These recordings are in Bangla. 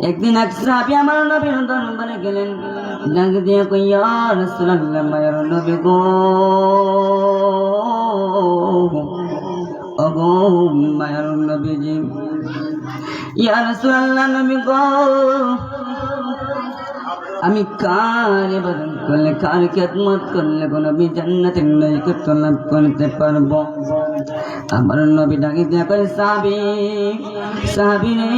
একদিন এক সাহাবী আমার নবীর দরবারে গেলেন, ডাক দিয়ে কই, ইয়া রাসূলুল্লাহ, মায়ের নবী গো, ওগো মায়ের নবীজি, ইয়া রাসূলুল্লাহ, নবী গো, আমি কার ইবাদত করলে, কার খেদমত করলে কোন নবী জান্নাতের নৈকট্য লাভ করতে পারবো? আমার নবী ডাকি দিয়া কয়, সাহাবী, সাহাবী রে,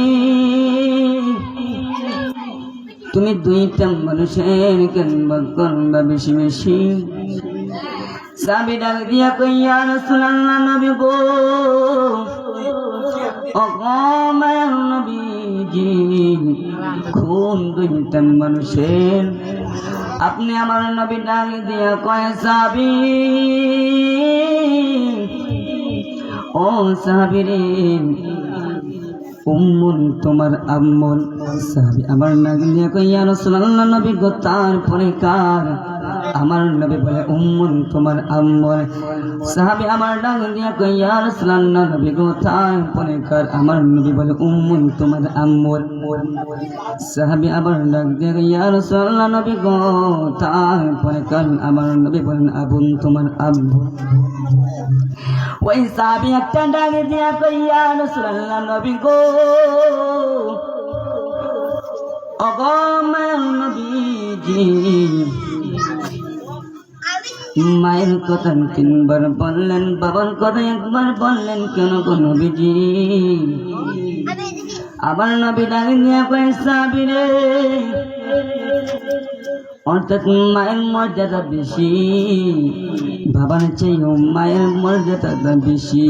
তুমি দুইটা মানুষের খেদমত করবা বেশি বেশি। সাহাবী ডাকি দিয়া কয়, ইয়া রাসূলুল্লাহ, নবী গো, ওগো মায়ের নবীজি, কোন দুইটা মানুষের? আপনি আমার নবী ডাক দিয়া কয়, সাহাবী, ও সাহাবী রে, উম্মুন তোমার আম্মুন। সাহাবী আমার ডাক দিয়া কয়, ইয়া রাসূলুল্লাহ, নবী গো, তারপরে কার? আমার নবী বলে, উম্মুন তোমার আম্মুর। সাহাবী আমার ডাক দিয়া কয়, ইয়া রাসূলুল্লাহ, নবী গো, তারপরে কার? আমার নবী বলে, উম্মুন তোমার আম্মুর। সাহাবী আবার ডাক দিয়া কয়, ইয়া রাসূলুল্লাহ, নবী গো, তারপরে কার? আমার নবী বলেন, আবুন তোমার আব্বু। ওই সাহাবী একটা ডাক দিয়া কয়, ইয়া রাসূলুল্লাহ, নবী গো, ওগো মায়ের নবীজি, মায়ের কথা তিনবার বললেন, বাবার কথা একবার বললেন, কেন গো নবীজি? আবার নবী ডাক দিয়া কয়, সাহাবী রে, অর্থাৎ মায়ের মর্যাদা বেশি, বাবার চেয়েও মায়ের মর্যাদা বেশি।